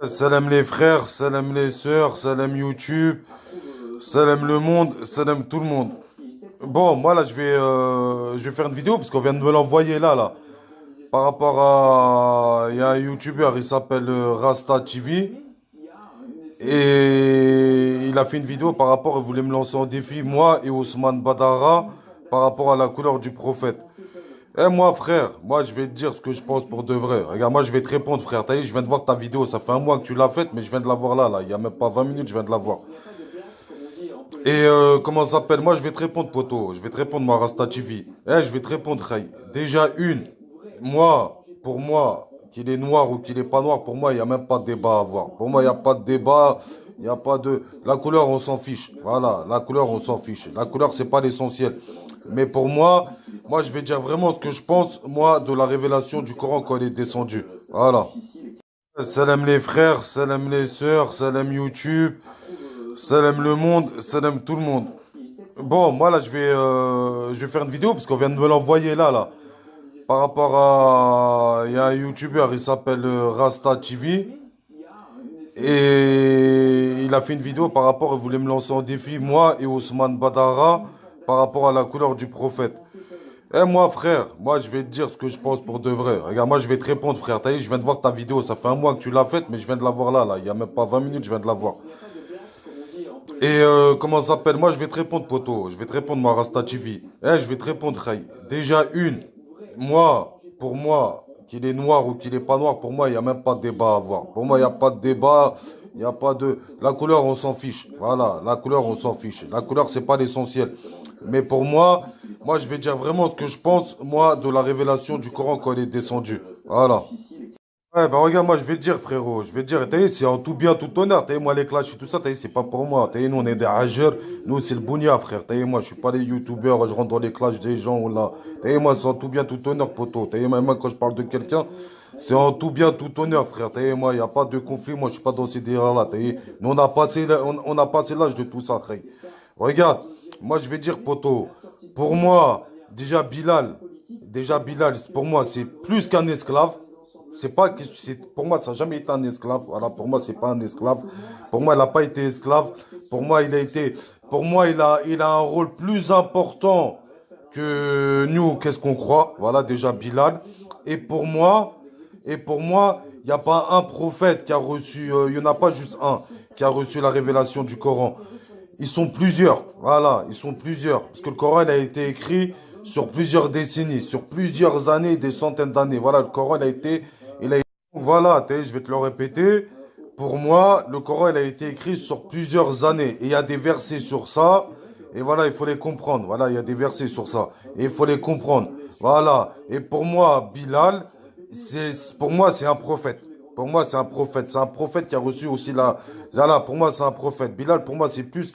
Salam les frères, salam les sœurs, salam YouTube, salam le monde, salam tout le monde. Bon, moi là je vais faire une vidéo parce qu'on vient de me l'envoyer là. Par rapport à, il y a un YouTuber, il s'appelle Rasta TV et il a fait une vidéo par rapport, il voulait me lancer en défi, moi et Ousmane Badara, par rapport à la couleur du prophète. Eh moi frère, moi je vais te dire ce que je pense pour de vrai. Regarde, moi je vais te répondre frère. T'as vu, je viens de voir ta vidéo, ça fait un mois que tu l'as faite, mais je viens de la voir là. Il y a même pas 20 minutes, je viens de la voir. Et comment ça s'appelle? Moi je vais te répondre poto, je vais te répondre ma Rasta TV. Eh, je vais te répondre Ray. Déjà une, moi, pour moi, qu'il est noir ou qu'il est pas noir, pour moi il n'y a même pas de débat à avoir. Pour moi il n'y a pas de débat, il n'y a pas de... La couleur on s'en fiche. Voilà, la couleur on s'en fiche. La couleur c'est pas l'essentiel. Mais pour moi, je vais dire vraiment ce que je pense, moi, de la révélation du Coran quand elle est descendue. Voilà. Salam les frères, salam les sœurs, salam YouTube, salam le monde, salam tout le monde. Bon, moi là, je vais faire une vidéo parce qu'on vient de me l'envoyer là. Par rapport à, il y a un YouTuber, il s'appelle Rasta TV et il a fait une vidéo par rapport, il voulait me lancer en défi, moi et Ousmane Badara, par rapport à la couleur du prophète. Eh moi frère, moi je vais te dire ce que je pense pour de vrai. Regarde, moi je vais te répondre frère. T'as vu, je viens de voir ta vidéo, ça fait un mois que tu l'as faite, mais je viens de la voir là. Il y a même pas 20 minutes, je viens de la voir. Et comment ça s'appelle? Moi je vais te répondre poto, je vais te répondre ma Rasta TV. Eh, je vais te répondre Ray. Déjà une, moi, pour moi, qu'il est noir ou qu'il est pas noir, pour moi il n'y a même pas de débat à avoir. Pour moi il n'y a pas de débat, il n'y a pas de... La couleur on s'en fiche. Voilà, la couleur on s'en fiche. La couleur c'est pas l'essentiel. Mais pour moi je vais dire vraiment ce que je pense, moi, de la révélation du Coran quand elle est descendue. Voilà. Ouais, bah regarde, moi je vais te dire, frérot, je vais te dire, t'as vu, c'est en tout bien, tout honneur, t'as vu, moi les clashs et tout ça, t'as vu, c'est pas pour moi, t'as vu, nous on est des rageurs, nous c'est le bougnat, frère, t'as vu, moi je suis pas les youtubeurs, je rentre dans les clashs des gens, ou là, t'as vu, moi c'est en tout bien, tout honneur, poteau, t'as vu, moi quand je parle de quelqu'un, c'est en tout bien, tout honneur, frère, t'as vu, moi y a pas de conflit, moi je suis pas dans ces délires-là, t'as vu, nous on a passé l'âge de tout ça, frère. Regarde, moi je vais dire, poteau, pour moi, déjà Bilal, pour moi c'est plus qu'un esclave. C'est pas que pour moi ça n'a jamais été un esclave. Voilà, pour moi c'est pas un esclave. Pour moi il n'a pas été esclave. Pour moi il a un rôle plus important que nous. Qu'est-ce qu'on croit? Voilà déjà Bilal. Et pour moi il n'y a pas un prophète qui a reçu. Il n'y en a pas juste un qui a reçu la révélation du Coran. Ils sont plusieurs. Voilà, ils sont plusieurs. Parce que le Coran il a été écrit sur plusieurs décennies, sur plusieurs années, des centaines d'années. Voilà, le Coran il a voilà, je vais te le répéter. Pour moi, le Coran, il a été écrit sur plusieurs années. Et il y a des versets sur ça. Et voilà, il faut les comprendre. Voilà, il y a des versets sur ça. Et il faut les comprendre. Voilà. Et pour moi, Bilal, pour moi, c'est un prophète. Pour moi, c'est un prophète. C'est un prophète qui a reçu aussi la, voilà, pour moi, c'est un prophète. Bilal, pour moi, c'est plus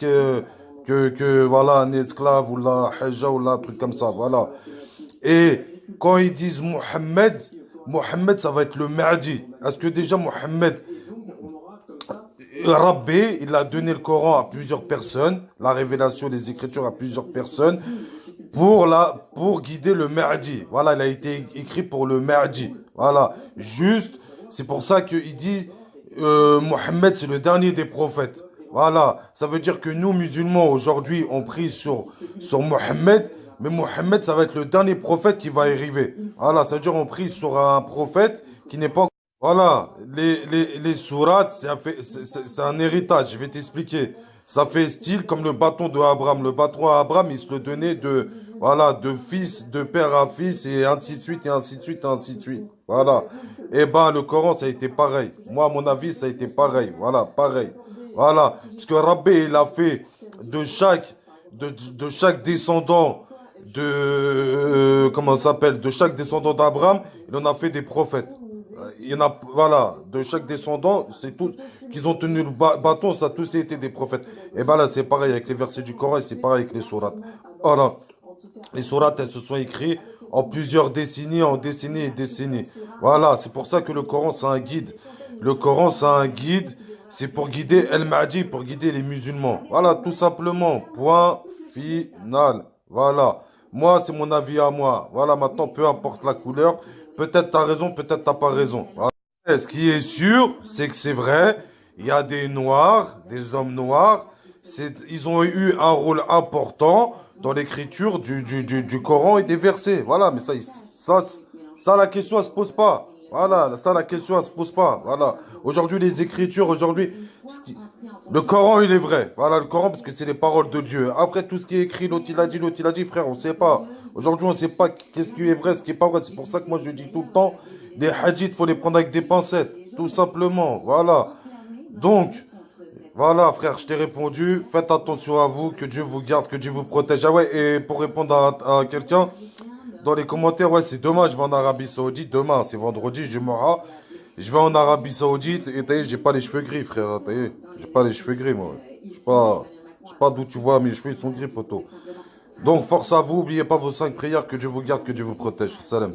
voilà, un esclave ou la hajja ou la truc comme ça. Voilà. Et quand ils disent Mohammed, ça va être le Mahdi. Est-ce que déjà Mohammed, Rabbi, il a donné le Coran à plusieurs personnes, la révélation des Écritures à plusieurs personnes, pour guider le Mahdi. Voilà, il a été écrit pour le Mahdi. Voilà, juste, c'est pour ça qu'il dit Mohammed, c'est le dernier des prophètes. Voilà, ça veut dire que nous, musulmans, aujourd'hui, on prie sur Mohammed, mais Mohammed, ça va être le dernier prophète qui va arriver. Voilà, ça veut dire on prie sur un prophète qui n'est pas... Voilà, les sourates, c'est un héritage, je vais t'expliquer. Ça fait style comme le bâton de Abraham. Le bâton à Abraham, il se le donnait voilà, de fils, de père à fils, et ainsi de suite, et ainsi de suite, et ainsi de suite. Voilà. Et ben, le Coran, ça a été pareil. Moi, à mon avis, ça a été pareil. Voilà, pareil. Voilà. Parce que Rabbi, il a fait de chaque descendant comment ça s'appelle, de chaque descendant d'Abraham, il en a fait des prophètes. Il y en a, voilà, de chaque descendant, c'est tous qu'ils ont tenu le bâton, ça a tous été des prophètes. Et ben là, c'est pareil avec les versets du Coran et c'est pareil avec les sourates. Voilà. Les sourates, elles se sont écrites en plusieurs décennies, en décennies et décennies. Voilà, c'est pour ça que le Coran, c'est un guide. Le Coran, c'est un guide, c'est pour guider El Mahdi, pour guider les musulmans. Voilà, tout simplement. Point final. Voilà. Moi, c'est mon avis à moi. Voilà, maintenant, peu importe la couleur. Peut-être t'as raison, peut-être t'as pas raison. Voilà. Ce qui est sûr, c'est que c'est vrai, il y a des noirs, des hommes noirs, ils ont eu un rôle important dans l'écriture du Coran et des versets. Voilà, mais ça, la question, elle se pose pas. Voilà, ça, la question, elle se pose pas. Voilà. Aujourd'hui, les écritures, aujourd'hui, le Coran, il est vrai. Voilà, le Coran, parce que c'est les paroles de Dieu. Après, tout ce qui est écrit, l'autre, il a dit, frère, on sait pas. Aujourd'hui, on sait pas qu'est-ce qui est vrai, ce qui est pas vrai. C'est pour ça que moi, je dis tout le temps, les hadiths, faut les prendre avec des pincettes. Tout simplement. Voilà. Donc, voilà, frère, je t'ai répondu. Faites attention à vous, que Dieu vous garde, que Dieu vous protège. Ah ouais, et pour répondre à quelqu'un, dans les commentaires, ouais, c'est demain, je vais en Arabie Saoudite. Demain, c'est vendredi, je mourrai. Je vais en Arabie Saoudite et t'as vu, j'ai pas les cheveux gris, frère. T'as vu, j'ai pas les cheveux gris, moi. Je sais pas d'où tu vois, mes cheveux, ils sont gris, poteau. Donc, force à vous, oubliez pas vos 5 prières, que Dieu vous garde, que Dieu vous protège. Salam.